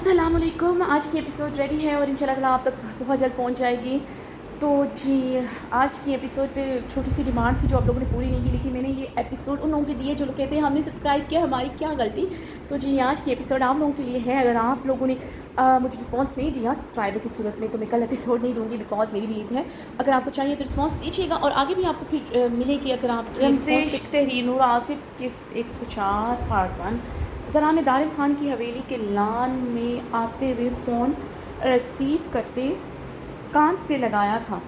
अस्सलामुअलैकुम। आज की एपिसोड रेडी है और इंशाल्लाह ताला आप तक बहुत जल्द पहुंच जाएगी। तो जी, आज की एपिसोड पे छोटी सी डिमांड थी जो आप लोगों ने पूरी नहीं की, लेकिन मैंने ये एपिसोड उन लोगों के दिए जो लोग कहते हैं हमने सब्सक्राइब किया, हमारी क्या गलती। तो जी, आज की एपिसोड आप लोगों के लिए है। अगर आप लोगों ने मुझे रिस्पॉन्स नहीं दिया सब्सक्राइबर की सूरत में, तो मैं कल एपिसोड नहीं दूँगी, बिकॉज़ मेरी भी ईद है। अगर आपको चाहिए तो रिस्पॉन्स दीजिएगा और आगे भी आपको फिर मिलेगी अगर आपकी रिस्पॉन्स। तहरीर नूर आसिफ किस्त 104 पार्ट 1। ज़रा ने दारिम खान की हवेली के लान में आते हुए फ़ोन रिसीव करते कान से लगाया था।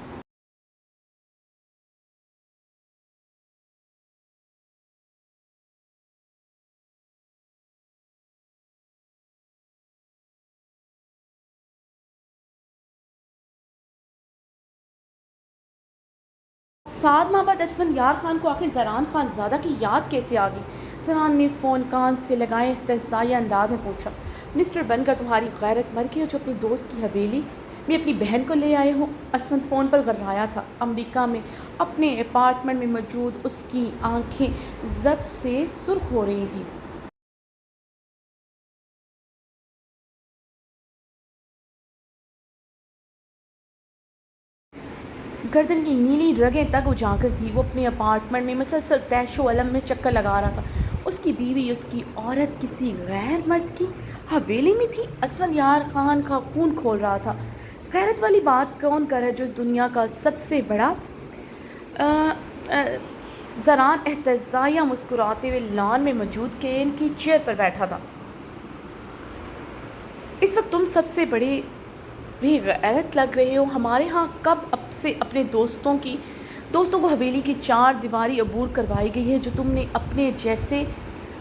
सात माह बाद असफन यार खान को आखिर ज़रान खान ज़्यादा की याद कैसे आ गई। ज़रान ने फ़ोन कान से लगाए इस्तेहज़ाई अंदाज में पूछा, मिस्टर बनकर तुम्हारी गैरत मर गई जो अपनी दोस्त की हवेली में अपनी बहन को ले आए हो। असफन फ़ोन पर गर्राया था। अमेरिका में अपने अपार्टमेंट में मौजूद उसकी आंखें ज़ब्त से सुर्ख हो रही थी। गर्दन की नीली रगें तक उजागर थी। वो अपने अपार्टमेंट में मुसलसल तैशो अलम में चक्कर लगा रहा था। उसकी बीवी, उसकी औरत किसी गैर मर्द की हवेली में थी। असफल यार खान का खून खोल रहा था। गैरत वाली बात कौन करे जो इस दुनिया का सबसे बड़ा अ, अ, ज़रान एहतजाया मुस्कुराते हुए लान में मौजूद केन की चेयर पर बैठा था। इस वक्त तुम सबसे बड़े भी गैरत लग रहे हो। हमारे यहाँ कब अब से अपने दोस्तों को हवेली की चार दीवारी अबूर करवाई गई है जो तुमने अपने जैसे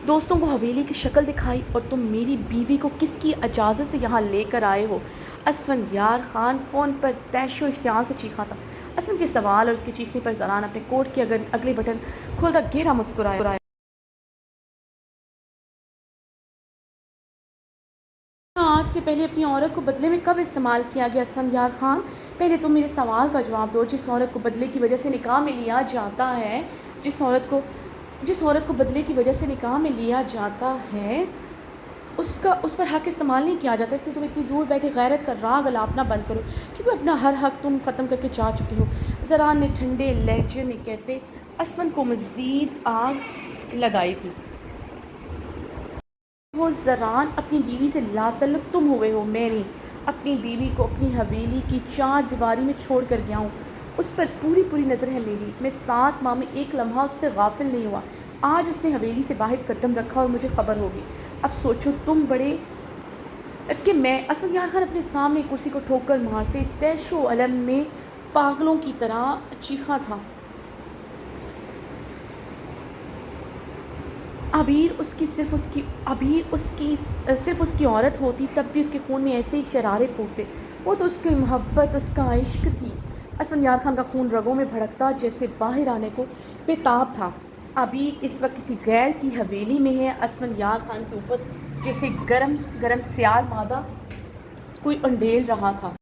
दोस्तों को हवेली की शक्ल दिखाई, और तुम मेरी बीवी को किसकी इजाज़त से यहाँ लेकर आए हो। असफन यार खान फ़ोन पर तैशो इश्तियाल से चीखा था। असफन के सवाल और उसके चीखने पर ज़रान अपने कोट के अगले बटन खोलता गहरा मुस्कुराया। आज से पहले अपनी औरत को बदले में कब इस्तेमाल किया गया असफंदियार खान? पहले तुम मेरे सवाल का जवाब दो। जिस औरत को बदले की वजह से निकाह में लिया जाता है जिस औरत को जिस औरत को बदले की वजह से निकाह में लिया जाता है उसका उस पर हक इस्तेमाल नहीं किया जाता। इसलिए तुम इतनी दूर बैठे गैरत का राग अलापना बंद करो, क्योंकि अपना हर हक तुम ख़त्म करके जा चुके हो। ज़रान ने ठंडे लहजे में कहते असफन को मज़ीद आग लगाई थी। वो ज़रान अपनी बीवी से लातल्लुक़ तुम हुए हो, मैं नहीं। अपनी बीवी को अपनी हवेली की चार दीवारी में छोड़ कर गया हूँ। उस पर पूरी पूरी नज़र है मेरी। मैं 7 माह में एक लम्हा उससे गाफिल नहीं हुआ। आज उसने हवेली से बाहर कदम रखा और मुझे खबर होगी। अब सोचो तुम बड़े कि मैं असद यार खान अपने सामने कुर्सी को ठोकर मारते तैशो अलम में पागलों की तरह चीखा था। अबीर उसकी सिर्फ उसकी औरत होती तब भी उसके खून में ऐसे ही शरारे फूटते। वो तो उसकी मोहब्बत, उसका इश्क थी। असफन यार खान का खून रगों में भड़कता जैसे बाहर आने को बेताब था। अबीर इस वक्त किसी गैर की हवेली में है। असफन यार खान के ऊपर जैसे गरम गरम सियाल मादा कोई अंडेल रहा था।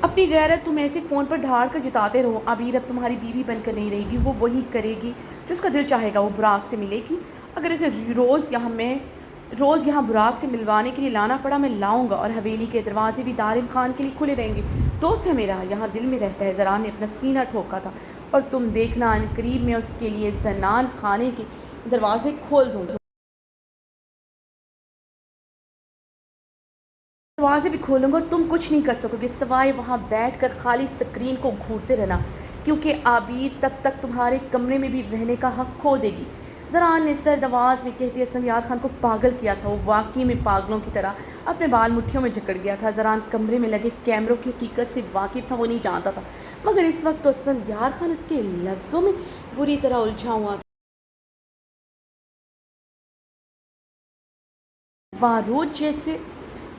अपनी गैरत तुम ऐसे फ़ोन पर धाड़ कर जिताते रहो। अबीर अब तुम्हारी बीवी बनकर नहीं रहेगी। वो वही करेगी जो उसका दिल चाहेगा। वो बुराक से मिलेगी। अगर इसे रोज़ यहाँ बुराक से मिलवाने के लिए लाना पड़ा, मैं लाऊंगा। और हवेली के दरवाजे भी दारिम खान के लिए खुले रहेंगे। दोस्त है मेरा, यहाँ दिल में रहता है। ज़रान ने अपना सीना ठोका था। और तुम देखना अनकरीब में उसके लिए जन्नान खाने के दरवाजे खोल दूँ। दरवाज़े भी खोलूँगा और तुम कुछ नहीं कर सकोगे सिवाय वहाँ बैठकर खाली स्क्रीन को घूरते रहना, क्योंकि आबिर तब तक तुम्हारे कमरे में भी रहने का हक खो देगी। ज़रान ने सर्द आवाज़ में कहती असफंदियार खान को पागल किया था। वो वाकई में पागलों की तरह अपने बाल मुट्ठियों में जकड़ गया था। ज़रान कमरे में लगे कैमरों की हकीकत से वाकिफ़ था, वो नहीं जानता था। मगर इस वक्त तो असफंदियार खान उसके लफ्ज़ों में बुरी तरह उलझा हुआ था। बारूद जैसे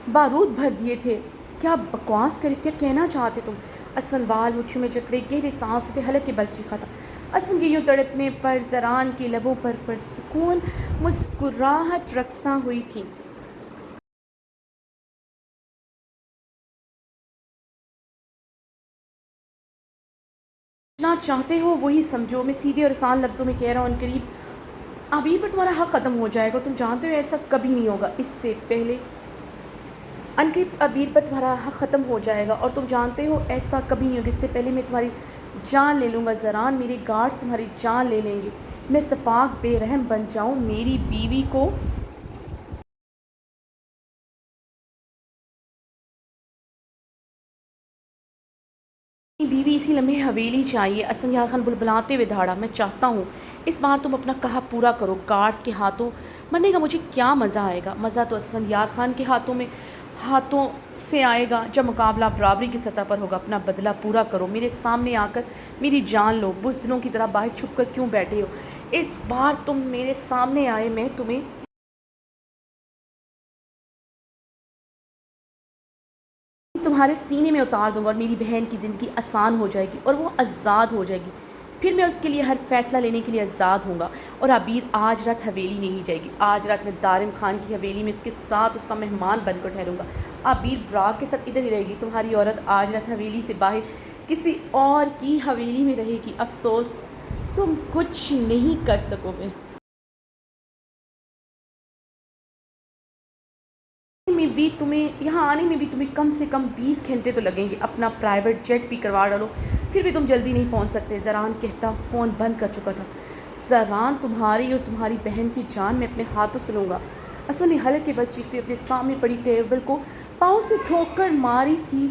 बारूद भर दिए थे। क्या बकवास करे, क्या कहना चाहते तुम? असफन बाल मुट्ठियों में जकड़े गहरी सांस लेते हलक के बल चीखा था। असफन के यूँ तड़पने पर ज़रान के लबों पर सुकून मुस्कुराहट रक्सा हुई थी। ना चाहते हो वही समझो। मैं सीधे और आसान लफ्ज़ों में कह रहा हूँ, अनकरीब आबिर पर तुम्हारा हक़ ख़त्म हो जाएगा और तुम जानते हो ऐसा कभी नहीं होगा। इससे पहले अनकरीब आबिर पर तुम्हारा हक़ ख़त्म हो जाएगा और तुम जानते हो ऐसा कभी नहीं होगा। इससे पहले मैं तुम्हारी जान ले लूँगा ज़रान, मेरे गार्ड्स तुम्हारी जान ले लेंगे। मैं शफ़ाक़ बेरहम बन जाऊँ, मेरी बीवी को बीवी इसी लम्हे हवेली चाहिए। असफंदियार खान बुलबुलाते हुए दहाड़ा, मैं चाहता हूँ इस बार तुम अपना कहा पूरा करो। गार्ड्स के हाथों मरने का मुझे क्या मज़ा आएगा? मज़ा तो असफंदियार खान के हाथों से आएगा जब मुकाबला बराबरी की सतह पर होगा। अपना बदला पूरा करो, मेरे सामने आकर मेरी जान लो। बुज़दिलों की तरह बाहर छुप कर क्यों बैठे हो? इस बार तुम मेरे सामने आए, मैं तुम्हें तुम्हारे सीने में उतार दूंगा और मेरी बहन की ज़िंदगी आसान हो जाएगी और वो आज़ाद हो जाएगी। फिर मैं उसके लिए हर फैसला लेने के लिए आज़ाद हूँगा। और आबिर आज रात हवेली नहीं जाएगी। आज रात मैं दारिम खान की हवेली में इसके साथ उसका मेहमान बनकर ठहरूँगा। आबिर ब्राग के साथ इधर ही रहेगी। तुम्हारी औरत आज रात हवेली से बाहर किसी और की हवेली में रहेगी। अफसोस तुम कुछ नहीं कर सकोगे। में भी तुम्हें यहाँ आने में भी तुम्हें कम से कम 20 घंटे तो लगेंगे। अपना प्राइवेट जेट भी करवा डालो, फिर भी तुम जल्दी नहीं पहुँच सकते। ज़रान कहता फ़ोन बंद कर चुका था। ज़रान, तुम्हारी और तुम्हारी बहन की जान मैं अपने हाथों से लूँगा। असमा ने हल्के के बल चीखते अपने सामने पड़ी टेबल को पाँव से ठोकर मारी थी।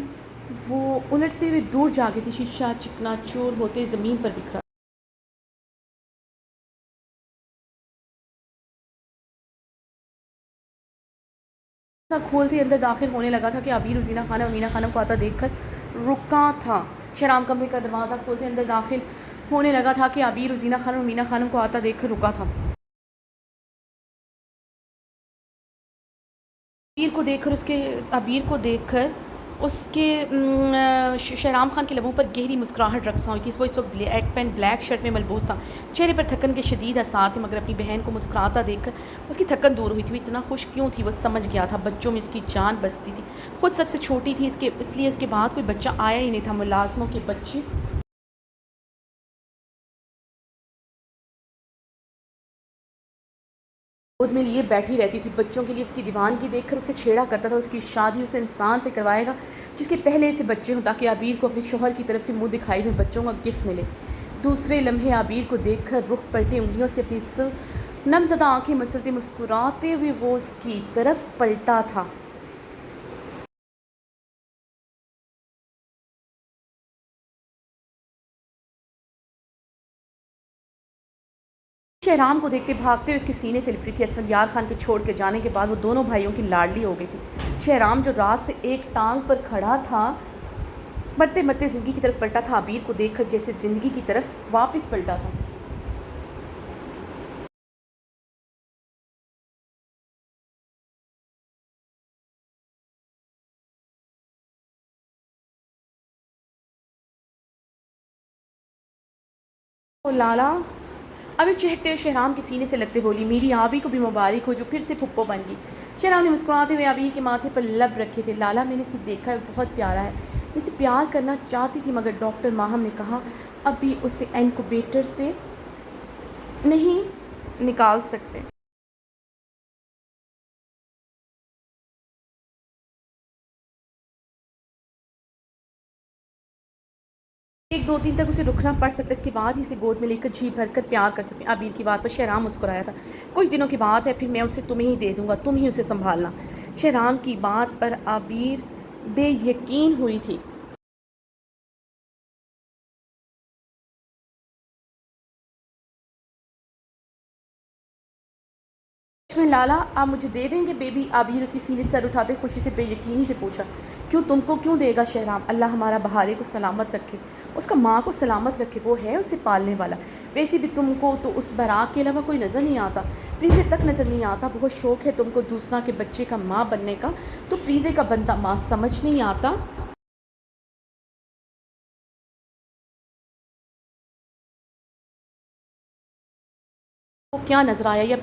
वो उलटते हुए दूर जा गई थी। शीशा चिकना चूर होते ज़मीन पर बिखरा। खोलते अंदर दाखिल होने लगा था कि आबिर उज़ीना खान और मीना खानम को आता देखकर रुका था। शहराम कमरे का दरवाज़ा खोलते अंदर दाखिल होने लगा था कि आबिर उज़ीना खान और मीना खानम को आता देखकर रुका था। आबिर को देखकर उसके शहराम खान के लबों पर गहरी मुस्कुराहट रक्सा हुई थी। वो इस वक्त ब्लैक पैंट ब्लैक शर्ट में मलबूस था। चेहरे पर थकन के शदीद आसार थे, मगर अपनी बहन को मुस्कुराता देखकर उसकी थकन दूर हुई थी। वो इतना खुश क्यों थी वो समझ गया था। बच्चों में उसकी जान बसती थी। खुद सबसे छोटी थी, इसलिए उसके बाद कोई बच्चा आया ही नहीं था। मुलाजमों के बच्चे गोद में लिए बैठी रहती थी। बच्चों के लिए उसकी दीवानगी देखकर उसे छेड़ा करता था। उसकी शादी उस इंसान से करवाएगा जिसके पहले से बच्चे हों, ताकि आबिर को अपने शोहर की तरफ से मुंह दिखाई में बच्चों का गिफ्ट मिले। दूसरे लम्हे आबिर को देखकर रुख पलटे उंगलियों से अपनी नमज़दा आंखें मसलते मुस्कुराते हुए वो उसकी तरफ पलटा था। शहराम को देखते भागते हुए उसके सीने से लिपटी थी। असफंदियार खान के छोड़ के जाने के बाद वो दोनों भाइयों की लाडली हो गई थी। शहराम जो रात से एक टांग पर खड़ा था, मरते मरते ज़िंदगी की तरफ पलटा था। आबिर को देखकर जैसे ज़िंदगी की तरफ वापस पलटा था। ओ लाला, अभी चहकते हुए शहराम के सीने से लगते बोली, मेरी आबी को भी मुबारक हो जो फिर से फुप्पो बन गई। शहराम ने मुस्कुराते हुए आबी के माथे पर लब रखे थे। लाला, मैंने इसे देखा है, बहुत प्यारा है। मैं इसे प्यार करना चाहती थी, मगर डॉक्टर माहम ने कहा अभी उसे इनक्यूबेटर से नहीं निकाल सकते। एक दो दिन तक उसे रुकना पड़ सकता है, इसके बाद ही इसे गोद में लेकर जी भर कर प्यार कर सकते हैं। आबिर की बात पर शहराम मुस्कुराया था। कुछ दिनों की बात है, फिर मैं उसे तुम्हें ही दे दूँगा, तुम ही उसे संभालना। शहराम की बात पर आबिर बेयकीन हुई थी। में लाला, आप मुझे दे देंगे बेबी? आबिर उसकी सीने से सर उठाते खुशी से बेयकीनी से पूछा। क्यों, तुमको क्यों देगा शहराम? अल्लाह हमारा बहारे को सलामत रखे, उसका माँ को सलामत रखे, वो है उसे पालने वाला। वैसे भी तुमको तो उस बराक के अलावा कोई नज़र नहीं आता, प्रीज़े तक नज़र नहीं आता। बहुत शौक़ है तुमको दूसरा के बच्चे का माँ बनने का, तो प्रीज़े का बनता माँ समझ नहीं आता। वो क्या नज़र आया, या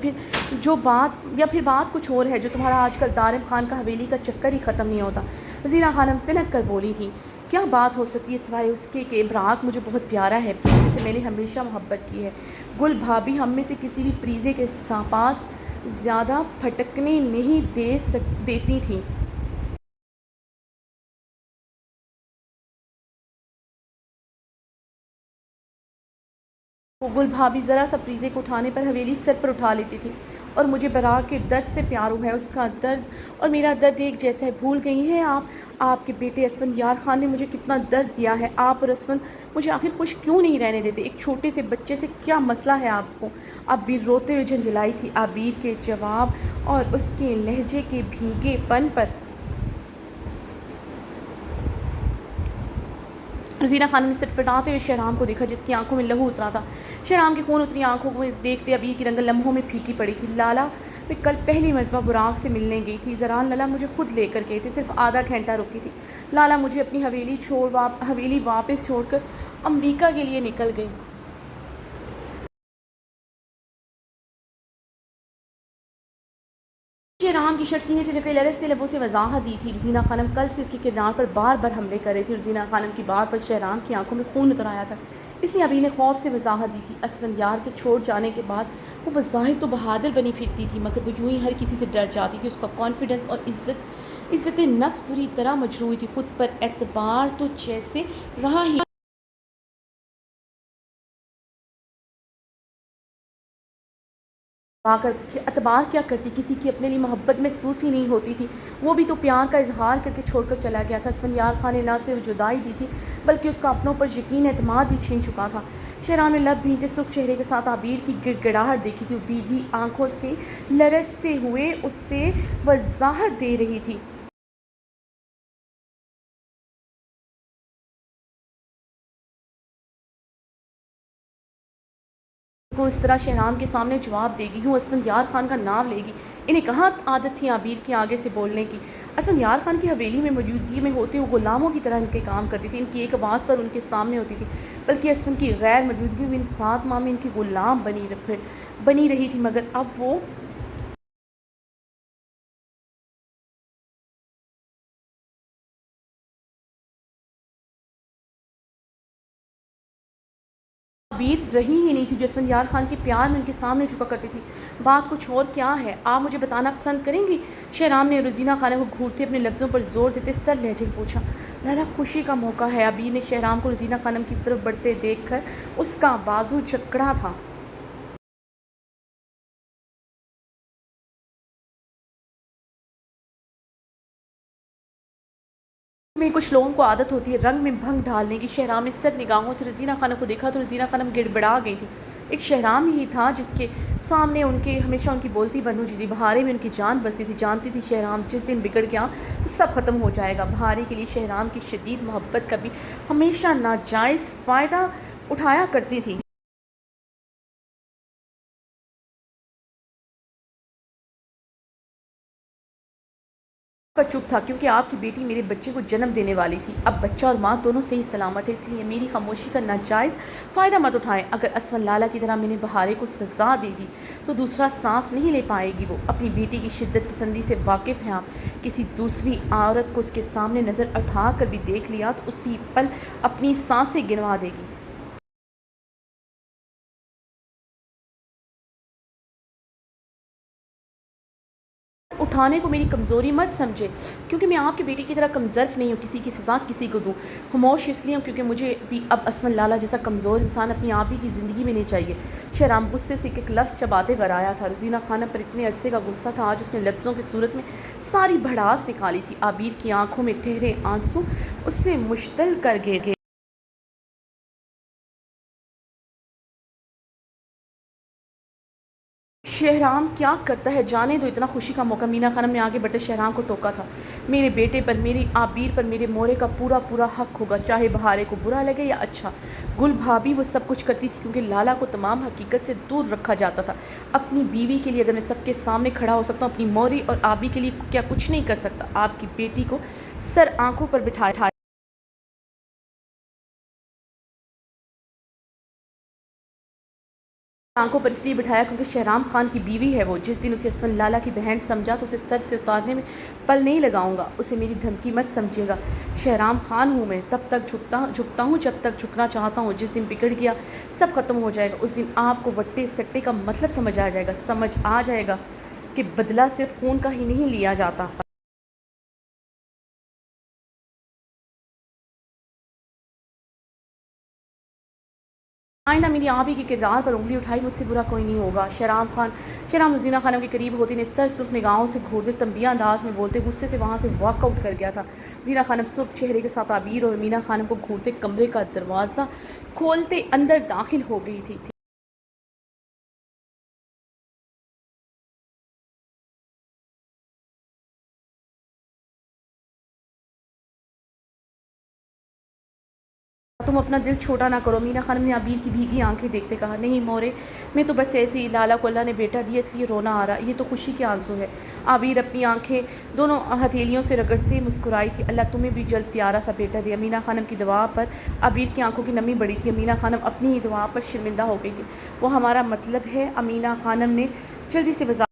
फिर बात कुछ और है जो तुम्हारा आजकल दारिम खान का हवेली का चक्कर ही ख़त्म नहीं होता। वज़ीरा खानम तिनक कर बोली थी, क्या बात हो सकती है सिवाय उसके कि इमरान मुझे बहुत प्यारा है, प्रीति से मैंने हमेशा मोहब्बत की है। गुल भाभी हम में से किसी भी प्रीजे के पास ज़्यादा फटकने नहीं देती थी। वो गुल भाभी ज़रा सा प्रीजे को उठाने पर हवेली सर पर उठा लेती थी और मुझे बरा के दर्द से प्यार हुआ है। उसका दर्द और मेरा दर्द एक जैसा है। भूल गई हैं आप? आपके बेटे असफन यार खान ने मुझे कितना दर्द दिया है। आप और असफन मुझे आखिर खुश क्यों नहीं रहने देते? एक छोटे से बच्चे से क्या मसला है आपको? आबिर रोते हुए झंझलाई थी। आबिर के जवाब और उसके लहजे के भीगेपन पर रज़ीना खानम ने सटपटाते हुए शहराम को देखा, जिसकी आंखों में लहू उतरा था। शहराम की खून उतरी आंखों को देखते अबीर की रंगत लम्हों में फीकी पड़ी थी। लाला, मैं कल पहली मरतबा बुराक से मिलने गई थी। ज़रान लाला मुझे खुद लेकर गए थे, सिर्फ आधा घंटा रुकी थी। लाला मुझे अपनी हवेली वापस छोड़कर अमरीका के लिए निकल गई। शहराम की शर्ट सीने से जकड़े लरसते लबों से वजाहत दी थी। रज़ीना खानम कल से उसके किरदार पर बार बार हमले कर रही थी। रज़ीना खानम की बात पर शहराम की आंखों में खून उतर आया था, इसलिए अभी ने खौफ से वजाहत दी थी। असफंदियार के छोड़ जाने के बाद वो बज़ाहिर तो बहादुर बनी फिरती थी, मगर वो यूं ही हर किसी से डर जाती थी। उसका कॉन्फिडेंस और इज़्ज़त नफ्स पूरी तरह मजरूह थी। खुद पर एतबार तो जैसे रहा ही आकर अतबार क्या करती, किसी की अपने लिए मोहब्बत महसूस ही नहीं होती थी। वो भी तो प्यार का इजहार करके छोड़कर चला गया था। असफंदियार खान ने ना सिर्फ जुदाई दी थी, बल्कि उसका अपनों पर यकीन एतमाद भी छीन चुका था। शहराम ने लब भीनते सुख चेहरे के साथ आबिर की गिड़गिड़ाहट देखी थी। भीगी आंखों से लरसते हुए उससे वजाहत दे रही थी। को इस तरह शहराम के सामने जवाब देगी, यूँ असफंदियार खान का नाम लेगी। इन्हें कहाँ आदत थी आबिर के आगे से बोलने की। असफंदियार खान की हवेली में मौजूदगी में होते हुए गुलामों की तरह इनके काम करती थी। इनकी एक आवाज़ पर उनके सामने होती थी, बल्कि असफन की गैर मौजूदगी में इन 7 माह में इनकी गुलाम बनी रही थी। मगर अब वो बीर रही ही नहीं थी जो असफंदियार खान के प्यार में उनके सामने झुका करती थी। बात कुछ और क्या है, आप मुझे बताना पसंद करेंगी? शहराम ने रोजीना खाना को घूरते अपने लफ्ज़ों पर जोर देते सर लहजे में पूछा। लाला, खुशी का मौका है। अबीर ने शहराम को रोजीना खानम की तरफ बढ़ते देख कर उसका बाजू जकड़ा था। में कुछ लोगों को आदत होती है रंग में भंग डालने की। शहराम ने सर निगाहों से रज़ीना खानम को देखा तो रज़ीना खानम गिड़बड़ा गई थी। एक शहराम ही था जिसके सामने उनके हमेशा उनकी बोलती बंद हो थी। बहारे में उनकी जान बसती थी। जानती थी शहराम जिस दिन बिगड़ गया तो सब ख़त्म हो जाएगा। बहारे के लिए शहराम की शदीद मोहब्बत का भी हमेशा नाजायज़ फ़ायदा उठाया करती थी। पर चुप था, क्योंकि आपकी बेटी मेरे बच्चे को जन्म देने वाली थी। अब बच्चा और माँ दोनों सही सलामत है, इसलिए मेरी खामोशी का नाजायज़ फ़ायदा मत उठाएं। अगर असफल लाला की तरह मैंने बहारे को सज़ा दे दी तो दूसरा सांस नहीं ले पाएगी। वो अपनी बेटी की शिद्दत पसंदी से वाकिफ़ हैं आप। किसी दूसरी औरत को उसके सामने नज़र उठा कर भी देख लिया तो उसी पल अपनी सांसें गिनवा देगी। उठाने को मेरी कमज़ोरी मत समझे, क्योंकि मैं आपकी बेटी की तरह कमज़र्फ़ नहीं हूँ किसी की सज़ा किसी को दूँ। खामोश इसलिए हूँ क्योंकि मुझे भी अब असफल लाला जैसा कमज़ोर इंसान अपनी आप ही की ज़िंदगी में नहीं चाहिए। शहराम गुस्से से एक लफ्ज़ चबाते पर आया था। रज़ीना खानम पर इतने अरसे का गुस्सा था, आज उसने लफ्ज़ों की सूरत में सारी भड़ास निकाली थी। आबिर की आंखों में ठहरे आंसू उससे मुश्तल कर गए। शहराम क्या करता है जाने दो, इतना खुशी का मौका। मीना खानम ने आगे बढ़ते शहराम को टोका था। मेरे बेटे पर, मेरी आबिर पर, मेरे मोरे का पूरा पूरा हक होगा, चाहे बहारे को बुरा लगे या अच्छा। गुल भाभी वो सब कुछ करती थी क्योंकि लाला को तमाम हकीकत से दूर रखा जाता था। अपनी बीवी के लिए अगर मैं सबके सामने खड़ा हो सकता हूँ, अपनी मोरी और आबी के लिए क्या कुछ नहीं कर सकता? आपकी बेटी को सर आंखों पर बिठाया आंखों पर इसलिए बिठाया क्योंकि शहराम खान की बीवी है वो। जिस दिन उसे असफन लाला की बहन समझा तो उसे सर से उतारने में पल नहीं लगाऊंगा। उसे मेरी धमकी मत समझिएगा। शहराम खान हूँ मैं, तब तक झुकता हूँ जब तक झुकना चाहता हूँ। जिस दिन बिगड़ गया सब खत्म हो जाएगा, उस दिन आपको वट्टे सट्टे का मतलब समझ आ जाएगा कि बदला सिर्फ खून का ही नहीं लिया जाता। आइंदा मेरी आप ही के किरदार पर उंगली उठाई, मुझसे बुरा कोई नहीं होगा। शहराम हसीना खानम के करीब होती ने सर सुर्ख निगाहों से घूरते तंबिया अंदाज में बोलते गुस्से से वहाँ से वॉकआउट कर गया था। जीना खानम सुर्ख चेहरे के साथ आबिर और मीना खानम को घूरते कमरे का दरवाज़ा खोलते अंदर दाखिल हो गई थी। तुम अपना दिल छोटा ना करो, मीना खानम ने आबिर की भीगी आंखें देखते कहा। नहीं मोरे, मैं तो बस ऐसे ही, लाला को अल्लाह ने बेटा दिया इसलिए रोना आ रहा, ये तो खुशी के आंसू है। आबिर अपनी आंखें दोनों हथेलियों से रगड़ते मुस्कुराई थी। अल्लाह तुम्हें भी जल्द प्यारा सा बेटा दिया। मीना खानम की दुआ पर आबिर की आंखों की नमी बढ़ी थी। अमीना खानम अपनी ही दुआ पर शर्मिंदा हो गई थी। वो हमारा मतलब है, अमीना खानम ने जल्दी से वज़ाहत।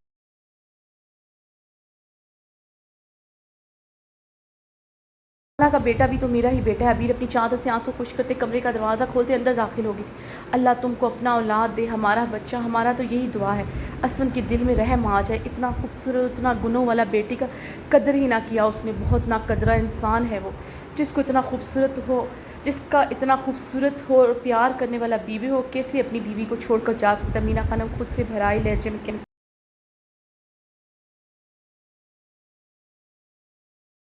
अल्लाह का बेटा भी तो मेरा ही बेटा है। अबीर अपनी चादर से आंसू खुश करते कमरे का दरवाज़ा खोलते अंदर दाखिल हो गई थी। अल्लाह तुमको अपना औलाद दे, हमारा बच्चा, हमारा तो यही दुआ है। असवन के दिल में रहम आ जाए। इतना खूबसूरत, इतना गुनों वाला बेटी का कदर ही ना किया उसने। बहुत नाकदरा इंसान है वो, जिसका इतना खूबसूरत हो और प्यार करने वाला बीवी हो, कैसे अपनी बीवी को छोड़कर जा सकता। मीना खानम खुद से भराई लहजे में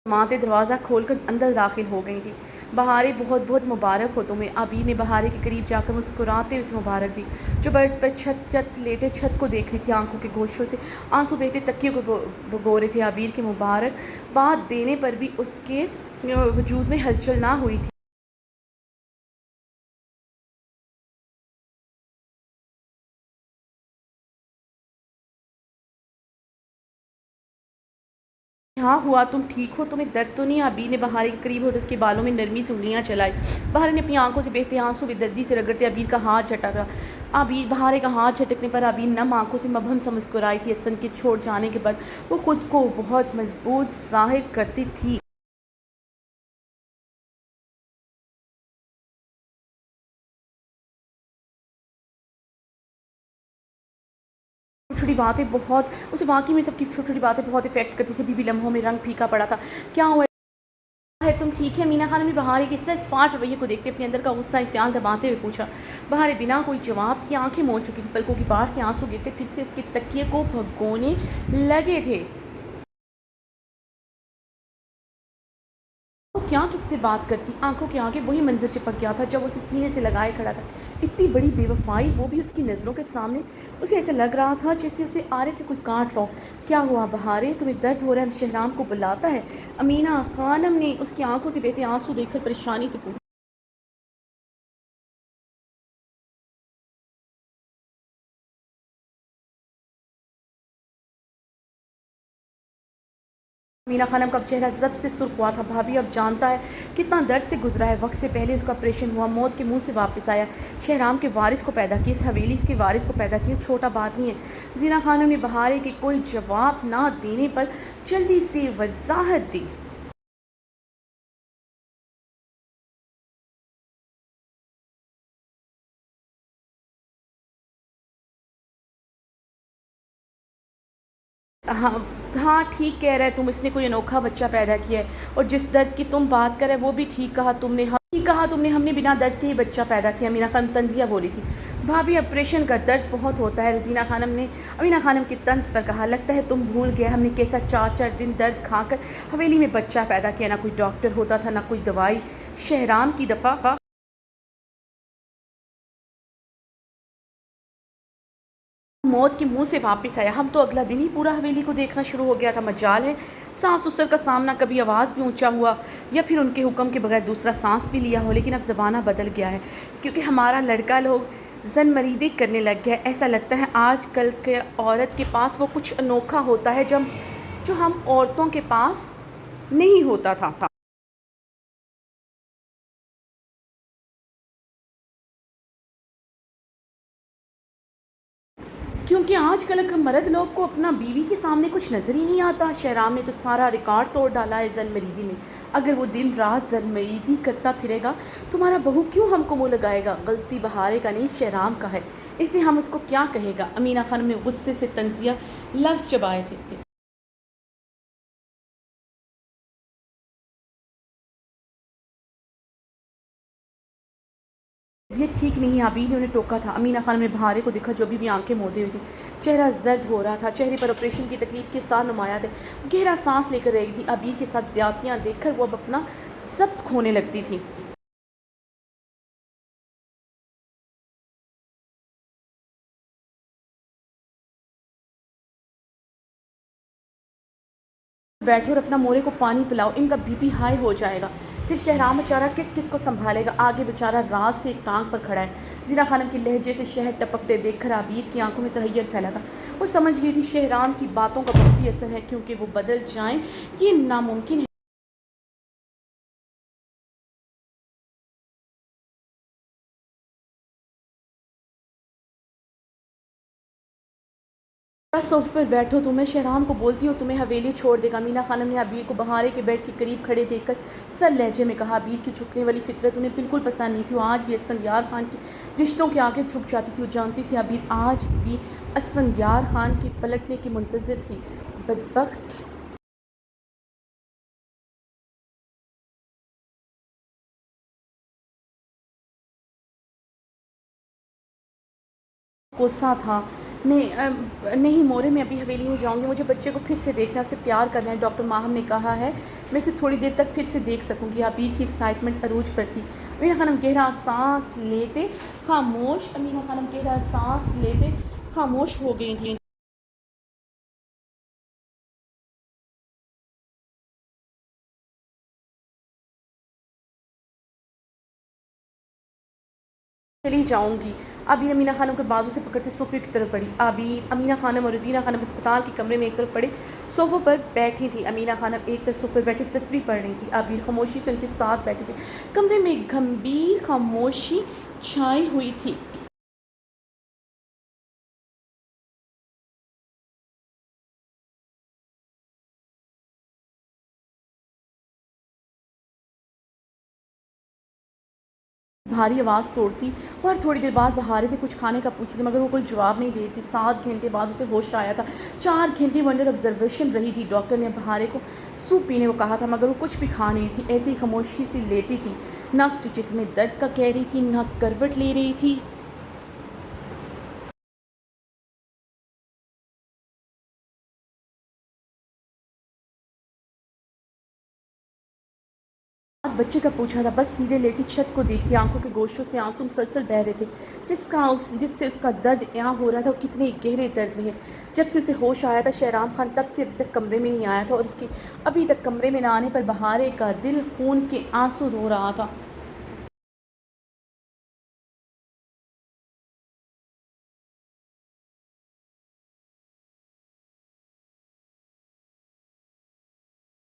माते दरवाज़ा खोलकर अंदर दाखिल हो गई थी। बहारे बहुत बहुत मुबारक हो तुम्हें। आबिर ने बहारे के करीब जाकर मुस्कुराते हुए उसे मुबारक दी, जो बेड पर छत लेटे छत को देख रही थी। आंखों के गोशों से आंसू बहते तकिए को भगो रहे थे। आबिर के मुबारक बात देने पर भी उसके वजूद में हलचल ना हुई थी। हाँ हुआ, तुम ठीक हो, तुम्हें दर्द तो नहीं? आबिर ने बहारे के करीब होते उसके बालों में नरमी से उंगलियां चलाई। बहारे ने अपनी आंखों से बहते आंसू बेदर्दी से रगड़ते आबिर का हाथ झटका था। आबिर बहारे का हाथ झटकने पर आबिर नम आंखों से मबहम सा मुस्कुराई थी। असफन के छोड़ जाने के बाद वो खुद को बहुत मजबूत जाहिर करती थी। छोटी बातें बहुत उसे वाकई में सबकी छोटी छोटी बातें बहुत इफेक्ट करती थी। बीबी लम्हों में रंग फीका पड़ा था। क्या हुआ है, तुम ठीक है? मीना खान ने बहारे के सर स्पाट रवैये को देखते अपने अंदर का गुस्सा इश्तियाल दबाते हुए पूछा। बहारे बिना कोई जवाब दिए आंखें मोड़ चुकी थी। पलकों की बाढ़ से आंसू गिरते फिर से उसके तकिए को भगोने लगे थे। वो क्या किसी से बात करती, आंखों के आगे वही मंजर चिपक गया था जब उसे सीने से लगाए खड़ा था। इतनी बड़ी बेवफाई, वो भी उसकी नज़रों के सामने। उसे ऐसा लग रहा था जैसे उसे आरे से कोई काट रहा हो। क्या हुआ बहारे, तुम्हें दर्द हो रहा है? शहराम को बुलाता है? अमीना खानम ने उसकी आंखों से बहते आंसू देखकर परेशानी से पूछा। मीना खानम का चेहरा जब से सुर्ख हुआ था। भाभी अब जानता है कितना दर्द से गुजरा है। वक्त से पहले उसका ऑपरेशन हुआ, मौत के मुंह से वापस आया। शहराम के वारिस को पैदा किया, इस हवेली के वारिस को पैदा किया, छोटा बात नहीं है। जीना खानम ने बहारे के कोई जवाब ना देने पर जल्दी से वजाहत दी। हाँ हाँ, ठीक कह रहा है तुम, इसने कोई अनोखा बच्चा पैदा किया है। और जिस दर्द की तुम बात कर रहे वो भी ठीक कहा तुमने। हम ठीक कहा तुमने, हमने बिना दर्द के ही बच्चा पैदा किया। मीना खानम तंजिया बोली थी। भाभी ऑपरेशन का दर्द बहुत होता है, रजीना खानम ने अमीना खानम के तंज पर कहा। लगता है तुम भूल गए हमने कैसा 4 4 दिन दर्द खाकर हवेली में बच्चा पैदा किया। ना कोई डॉक्टर होता था, ना कोई दवाई। शहराम की दफ़ा मौत के मुंह से वापस आया। हम तो अगला दिन ही पूरा हवेली को देखना शुरू हो गया था। मजाल है सास ससुर का सामना, कभी आवाज़ भी ऊंचा हुआ या फिर उनके हुक्म के बगैर दूसरा सांस भी लिया हो। लेकिन अब ज़माना बदल गया है, क्योंकि हमारा लड़का लोग जन मरीदी करने लग गया है। ऐसा लगता है आजकल के औरत के पास वो कुछ अनोखा होता है जो हम औरतों के पास नहीं होता था। क्योंकि आजकल के मर्द लोग को अपना बीवी के सामने कुछ नज़र ही नहीं आता। शहराम ने तो सारा रिकॉर्ड तोड़ डाला है ज़लमरीदी में। अगर वो दिन रात ज़लमरीदी करता फिरेगा, तुम्हारा बहू क्यों हमको मुँह लगाएगा? गलती बहारे का नहीं, शहराम का है, इसलिए हम उसको क्या कहेगा? अमीना खानम ने गुस्से से तंजिया लफ्ज़ चबाए थे। ये ठीक नहीं है, अभी ने उन्हें टोका था। अमीना खान ने बहारे को देखा, जो भी आंखें मोदी हुई थी। चेहरा जर्द हो रहा था, चेहरे पर ऑपरेशन की तकलीफ के साथ नुमाया थे। गहरा सांस लेकर रही थी। अबीर के साथ ज्यादतियाँ देखकर वो अब अपना जब्त खोने लगती थी। बैठो और अपना मोरे को पानी पिलाओ, इनका बीपी हाई हो जाएगा। फिर शहराम बेचारा किस किस को संभालेगा? आगे बेचारा रात से एक टांग पर खड़ा है। जीना खानम की लहजे से शहद टपकते देखकर आबिर की आंखों में तहैयर फैला था। वो समझ गई थी शहराम की बातों का बहुत ही असर है, क्योंकि वो बदल जाएं ये नामुमकिन है। बस सोफे पर बैठो, तुम्हें शहराम को बोलती हूँ तुम्हें हवेली छोड़ देगा। मीना खानम ने अबीर को बहारे के बेड के करीब खड़े देखकर सर लहजे में कहा। अबीर की झुकने वाली फितरत उन्हें बिल्कुल पसंद नहीं थी। वो आज भी असफंदियार खान के रिश्तों के आगे झुक जाती थी। वो जानती थी अबीर आज भी असफंदियार खान के पलटने की मुंतज़िर थी। बदबख्त गुस्सा था। नहीं मोरे, मैं अभी हवेली में जाऊंगी, मुझे बच्चे को फिर से देखना है, उसे प्यार करना है। डॉक्टर माहम ने कहा है मैं इसे थोड़ी देर तक फिर से देख सकूंगी। अबीर की एक्साइटमेंट अरूज पर थी। अमीना खानम गहरा सांस लेते खामोश हो गई थी। चली जाऊंगी। आबिर अमीना खानम के बाजू से पकड़ते सोफे की तरफ बढ़ी। आबिर, अमीना खानम और रजीना खानम अस्पताल के कमरे में एक तरफ पड़े सोफों पर बैठी थी। अमीना खानम एक तरफ सोफे पर बैठी तस्वीर पढ़ रही थी। आबिर खामोशी से उनके साथ बैठी थी। कमरे में एक गंभीर खामोशी छाई हुई थी। भारी आवाज़ तोड़ती और थोड़ी देर बाद बहारे से कुछ खाने का पूछती थी, मगर वो कोई जवाब नहीं दे रही थी। 7 घंटे बाद उसे होश आया था। 4 घंटे वो अंडर ऑब्जर्वेशन रही थी। डॉक्टर ने बहारे को सूप पीने को कहा था, मगर वो कुछ भी खा नहीं थी। ऐसी खामोशी सी लेटी थी, ना स्टिचेस में दर्द का कह रही थी, ना करवट ले रही थी। बच्चे का पूछा था, बस सीधे लेटी छत को देखी। आंखों के गोशों से आंसू मुसलसल बह रहे थे। जिससे उसका दर्द यहाँ हो रहा था, वो कितने गहरे दर्द में है। जब से उसे होश आया था, शहराम खान तब से अभी तक कमरे में नहीं आया था, और उसके अभी तक कमरे में ना आने पर बहारे का दिल खून के आंसू रो रहा था।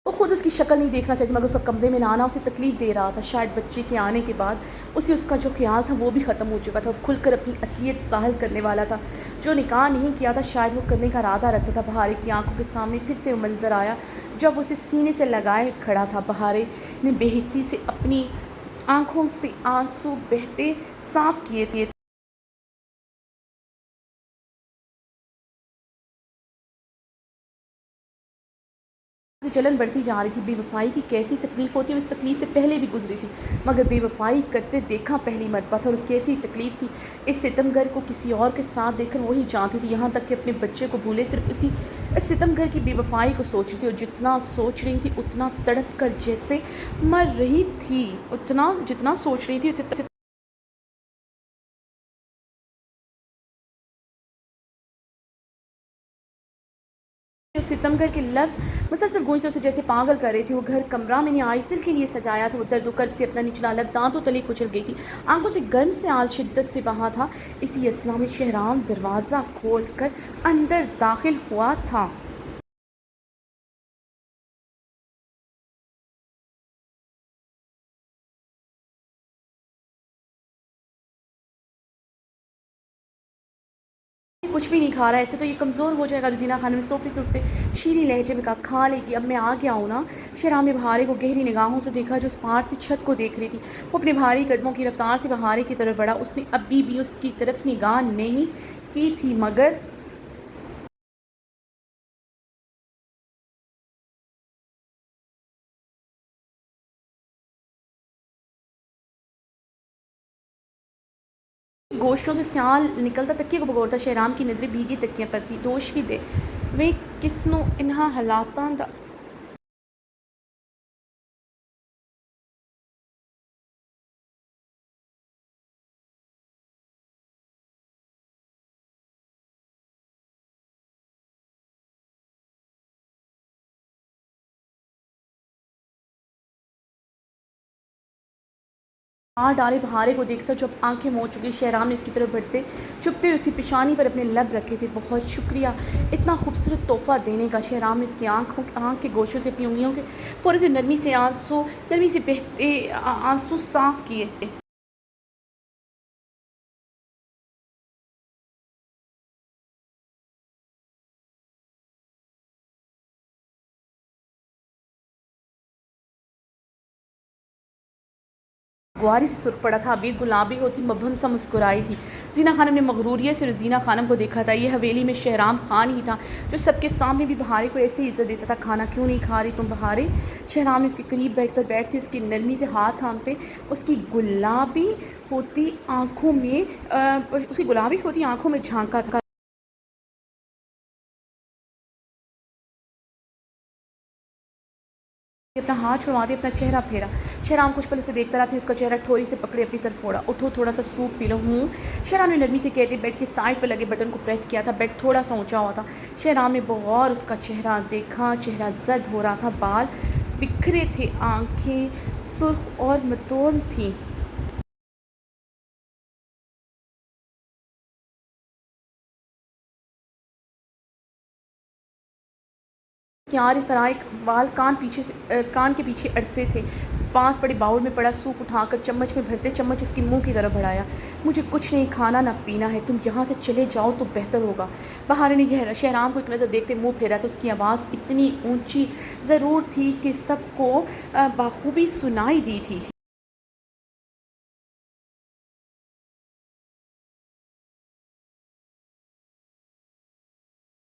वो खुद उसकी शक्ल नहीं देखना चाहती, मगर उसका कमरे में ना आना उसे तकलीफ़ दे रहा था। शायद बच्चे के आने के बाद उसे उसका जो ख्याल था वो भी ख़त्म हो चुका था। वो खुलकर अपनी असलियत ज़ाहिर करने वाला था। जो निकाह नहीं किया था, शायद वो करने का इरादा रखता था। बहारे की आंखों के सामने फिर से वो मंज़र आया, जब वो उसे सीने से लगाए खड़ा था। बहारे ने बेहिस्सी से अपनी आंखों से आंसू बहते साफ किए थे। जलन बढ़ती जा रही थी। बेवफ़ाई की कैसी तकलीफ़ होती है, उस तकलीफ़ से पहले भी गुजरी थी, मगर बेवफ़ाई करते देखा पहली मरतबा था, और कैसी तकलीफ़ थी। इस सितमगर को किसी और के साथ देखकर वही जानती थी, यहाँ तक कि अपने बच्चे को भूले सिर्फ इस सितमगर की बेवफ़ाई को सोच रही थी। और जितना सोच रही थी उतना तड़प कर जैसे मर रही थी। उतना जितना सोच रही थी उसे जो सितमगर के लफ्ज़ मुसलसल गूंजते उसे जैसे पागल कर रही थी। वो घर कमरा मैंने आइसिल के लिए सजाया था। वो दर्द से अपना निचला लब दांतों तले कुचल गई थी। आंखों से गर्म से आल शिद्दत से बहा था। इसी असना में शहराम दरवाज़ा खोल कर अंदर दाखिल हुआ था। कुछ भी नहीं खा रहा है, ऐसे तो ये कमज़ोर हो जाएगा। रज़ीना खानम ने सोफ़े से उठते शीरी लहजे में कहा, खा लेगी, अब मैं आ गया हूँ ना। शहराम ने बहारे को गहरी निगाहों से देखा, जो उस पार से छत को देख रही थी। वो अपने भारी कदमों की रफ्तार से बहारे की तरफ बढ़ा। उसने अभी भी उसकी तरफ निगाह नहीं की थी, मगर गोश्तों से स्याल निकलता तकिए को बगौरता। शहराम की नज़रें भीगी तकिए पर थी। दोष भी दे वे किसनों इन्हा हालातां दा मार डाले बहारे को देखता जो अब आंखें मोड़ चुकी। शहराम ने इसकी तरफ बढ़ते चुपते हुए उसकी पेशानी पर अपने लब रखे थे। बहुत शुक्रिया इतना खूबसूरत तोहफ़ा देने का। शहराम ने इसकी आँख के गोशों से अपनी उंगलियों के पूरे से नरमी से बहते आंसू साफ़ किए। गुआरी से सुर्ख पड़ा था, अबीर गुलाबी होती मबहम सा मुस्कुराई थी। जीना खानम ने मगरूरियत से रज़ीना खानम को देखा था। ये हवेली में शहराम खान ही था जो सबके सामने भी बहारे को ऐसे ही इज़्ज़त देता था। खाना क्यों नहीं खा रही तुम बहारे? शहराम ने उसके करीब बैठते उसकी नरमी से हाथ थामते उसकी गुलाबी होती आँखों में झांका था। अपना हाथ छुड़वाते अपना चेहरा फेरा। शहराम कुछ पल उसे देखता रहा, फिर उसका चेहरा ठोरी से पकड़े अपनी तरफ मोड़ा। उठो, थोड़ा सा सूप पी लो। शहराम ने नरमी से कहते बेड के साइड पर लगे बटन को प्रेस किया था। बेड थोड़ा सा ऊंचा हुआ था। शहराम ने बगौर उसका चेहरा देखा। चेहरा जर्द हो रहा था, बाल बिखरे थे, आंखें सुर्ख और मतोड़ थीं। यार इस तरह एक बाल कान के पीछे अड़से थे। पास पड़े बाउल में पड़ा सूप उठाकर चम्मच में भरते चम्मच उसके मुंह की तरफ बढ़ाया। मुझे कुछ नहीं खाना ना पीना है, तुम यहाँ से चले जाओ तो बेहतर होगा। बहार ने शहराम को एक नज़र देखते मुंह फेरा तो उसकी आवाज़ इतनी ऊंची ज़रूर थी कि सबको बाखूबी सुनाई दी थी।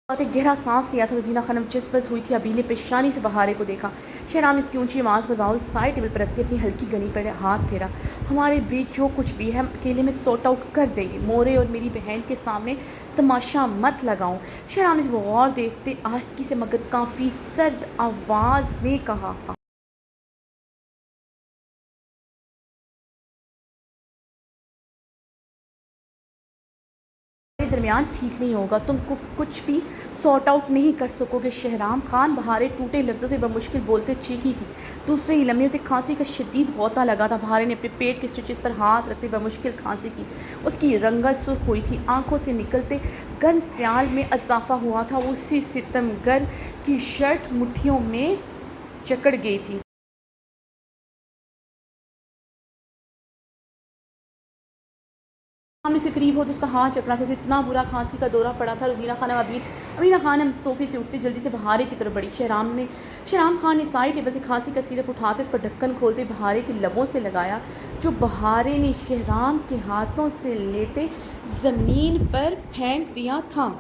बहुत एक गहरा सांस लिया था। रज़ीना खानम चिसबस हुई थी। अबीले पेशानी से बहारे को देखा। शहराम ने इसकी ऊंची आवाज़ पर बाउल साइड टेबल पर रखते अपनी हल्की गनी पर हाथ फेरा। हमारे बीच जो कुछ भी है हम अकेले में सॉर्ट आउट कर देंगे। मोरे और मेरी बहन के सामने तमाशा मत लगाऊं। शहराम ने गौर देखते आस्ती से मगर काफ़ी सर्द आवाज़ में कहा। दरमियान ठीक नहीं होगा, तुमको कुछ भी सॉर्ट आउट नहीं कर सकोगे। शहराम खान बहारे टूटे लफ्ज़ों से बमुश्किल बोलते चीखी थी। दूसरे ही लम्हे से खांसी का शदीद गौता लगा था। बहारे ने अपने पेट के स्टिचेस पर हाथ रखते बमुश्किल खांसी की। उसकी रंगत सुर्ख हुई थी, आंखों से निकलते गर्म स्याल में इजाफा हुआ था। वो उसी सितमगर की शर्ट मुट्ठियों में जकड़ गई थी। सामने से करीब हो तो उसका हाथ चकरा था। उसे इतना बुरा खांसी का दौरा पड़ा था। रज़ीना खानम अमीना खानम सोफ़े से उठते जल्दी से बहारे की तरफ बढ़ी। शहराम खान ने साइड टेबल से खांसी का सिरप उठाते उसका ढक्कन खोलते बहारे के लबों से लगाया, जो बहारे ने शहराम के हाथों से लेते ज़मीन पर फेंक दिया था।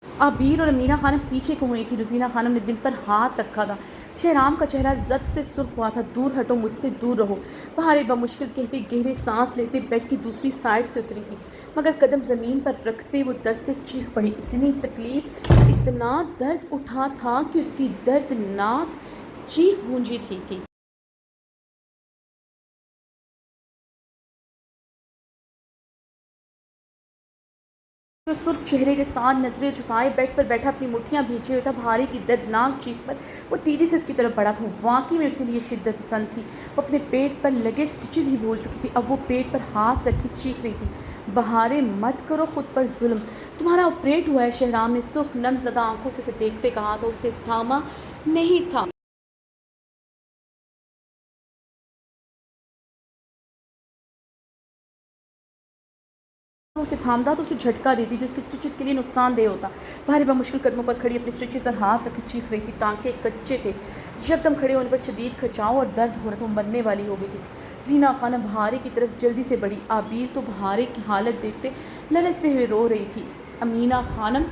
आबिर और अमीना खानम पीछे को हुई थी। रज़ीना खानम ने दिल पर हाथ रखा था। शहराम का चेहरा जब से सुर्ख हुआ था। दूर हटो, मुझसे दूर रहो। बहारे बमुश्किल कहते गहरे सांस लेते बेड की दूसरी साइड से उतरी थी, मगर कदम ज़मीन पर रखते वो दर्द से चीख पड़ी। इतनी तकलीफ़, इतना दर्द उठा था कि उसकी दर्दनाक चीख गूंजी थी कि जो सुर्ख चेहरे के साथ नजरें झुकाए बेड पर बैठा अपनी मुट्ठियां भींचे हुए था। भारी की दर्दनाक चीख पर वो तेज़ी से उसकी तरफ बढ़ा था। वाकई में उसे लिए शिद्दत पसंद थी। वो अपने पेट पर लगे स्टिचेस ही भूल चुकी थी। अब वो पेट पर हाथ रखी चीख रही थी, बहारे मत करो खुद पर जुल्म, तुम्हारा ऑपरेट हुआ है। शहराम ने सुर्ख नम ज़दा आंखों से उसे देखते कहा तो उसे थामा नहीं था। उसे थामता तो उसे झटका देती जो उसके स्टिचेस के लिए नुकसानदेह होता। भारी मुश्किल कदमों पर खड़ी अपने स्टिचेस पर हाथ रखे चीख रही थी। टाँके कच्चे थे। यकदम खड़े होने पर शदीद खिंचाव और दर्द हो रहा था। वो मरने वाली हो गई थी। जीना खानम बहारे की तरफ जल्दी से बढ़ी। आबिर तो बहारे की हालत देखते लरसते हुए रो रही थी। अमीना खानम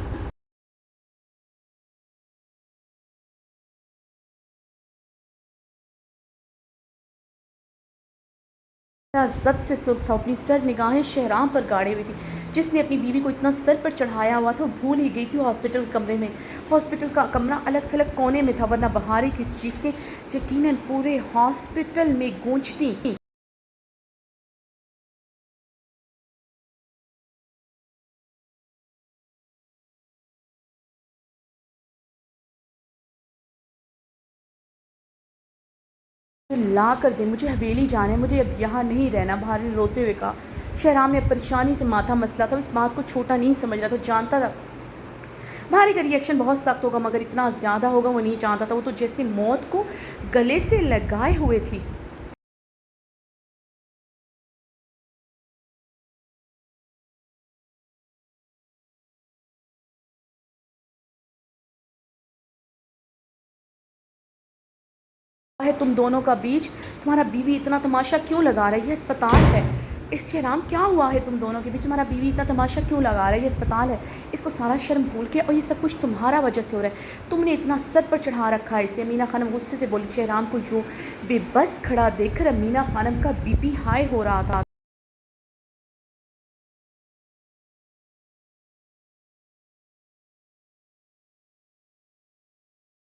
जब से सुर्ख था। अपनी सर निगाहें शहराम पर गाड़े हुई थी। जिसने अपनी बीवी को इतना सर पर चढ़ाया हुआ था वो भूल ही गई थी हॉस्पिटल कमरे में। हॉस्पिटल का कमरा अलग थलग कोने में था, वरना बहारी की चीखें यकीनन पूरे हॉस्पिटल में गूंजती। ला कर दे, मुझे हवेली जाना है, मुझे अब यहाँ नहीं रहना, बहारी ने रोते हुए कहा। शहराम ने परेशानी से माथा मसला था। इस बात को छोटा नहीं समझ रहा था। जानता था भारी का रिएक्शन बहुत सख्त होगा, मगर इतना ज़्यादा होगा वो नहीं जानता था। वो तो जैसे मौत को गले से लगाए हुए थी। है तुम दोनों का बीच, तुम्हारा बीवी इतना तमाशा क्यों लगा रही है? अस्पताल है। इस शहराम क्या हुआ है तुम दोनों के बीच? तुम्हारा बीवी इतना तमाशा क्यों लगा रही है? अस्पताल है। इसको सारा शर्म भूल के, और ये सब कुछ तुम्हारा वजह से हो रहा है। तुमने इतना सर पर चढ़ा रखा है इसे। अमीना खानम गुस्से से बोली। शहराम को यूँ बेबस खड़ा देखकर अमीना खानम का बीपी हाई हो रहा था।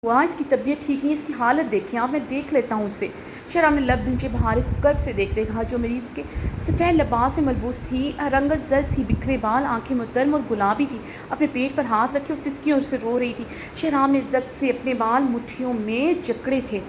हुआ इसकी तबीयत ठीक नहीं है, इसकी हालत देखिए आप, मैं देख लेता हूँ उसे। शराब ने लब नीचे बहारे को कर्ब से देखते कहा, जो मरीज़ के सफ़ेद लिबास में मलबूस थी, रंगत जर्द थी, बिखरे बाल, आंखें मुतर्म और गुलाबी थी, अपने पेट पर हाथ रखे और सिसकी और से रो रही थी। शराब ने जब से अपने बाल मुट्ठियों में जकड़े थे।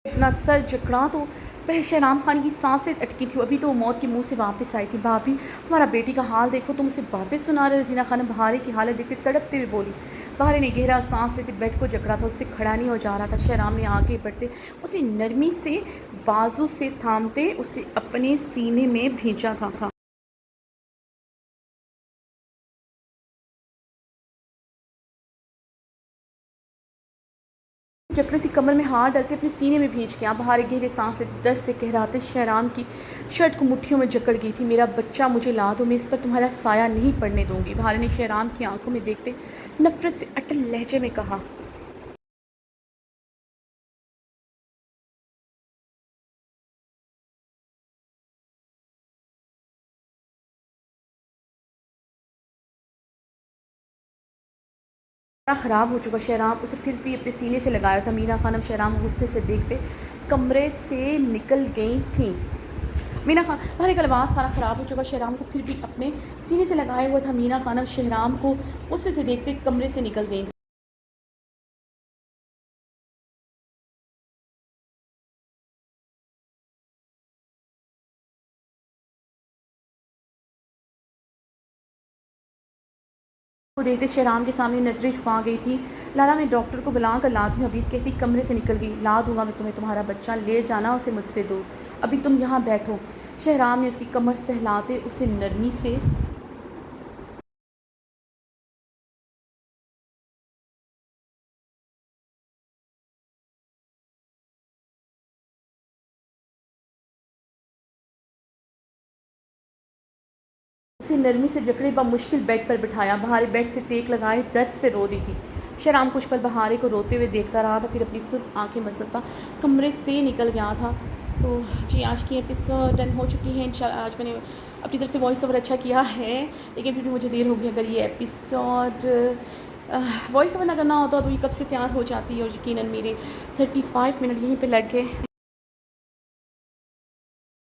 अपना सर जकड़ा तो वह शहनाम खान की सांसें अटकी थी। अभी तो वो मौत के मुंह से वापस आई थी। भाभी, हमारा बेटी का हाल देखो, तुम उसे बातें सुना रहे। रजीना खानम बहारे की हालत देखते तड़पते हुए बोली। बहारे ने गहरा सांस लेते बेड को जकड़ा था। उससे खड़ा नहीं हो जा रहा था। शहराम ने आगे बढ़ते उसे नरमी से बाजू से थामते उसे अपने सीने में भेजा था। जकड़े सी कमर में हाथ डालते अपने सीने में भींच गया। बाहर गहरे सांस लेते दर्द से कहराते शहराम की शर्ट को मुट्ठियों में जकड़ गई थी। मेरा बच्चा मुझे ला दो, मैं इस पर तुम्हारा साया नहीं पड़ने दूंगी। बाहर ने शहराम की आंखों में देखते नफरत से अटल लहजे में कहा। ख़राब हो चुका। शहराम उसे फिर भी अपने सीने से लगाया था। मीना खानम शहराम गुस्से से देखते कमरे से निकल गई थी। मीना खान भारी का लिबास सारा ख़राब हो चुका। शहराम उसे फिर भी अपने सीने से लगाया हुआ था। मीना खानम शहराम को गुस्से से देखते कमरे से निकल गई। वो देखते शहराम के सामने नजरें झुका गई थी। लाला, मैं डॉक्टर को बुला कर लाती हूँ। अभी कहती कमरे से निकल गई। ला दूंगा मैं तुम्हें तुम्हारा बच्चा, ले जाना उसे मुझसे दूर। अभी तुम यहाँ बैठो। शहराम ने उसकी कमर सहलाते उसे नरमी से जकड़े मुश्किल बेड पर बिठाया। बहारे बेड से टेक लगाए दर्द से रो दी थी। शहराम कुछ पल बहारे को रोते हुए देखता रहा था, फिर अपनी सुर्ख आंखें मसलता कमरे से निकल गया था। तो जी, आज की एपिसोड डन हो चुकी है। इंशाल्लाह आज मैंने अपनी तरफ से वॉइस ओवर अच्छा किया है, लेकिन फिर भी मुझे देर होगी। अगर ये एपिसोड वॉइस ओवर ना करना होता तो ये कब से तैयार हो जाती है। और यकीनन मेरे 35 मिनट यहीं पे लग गए।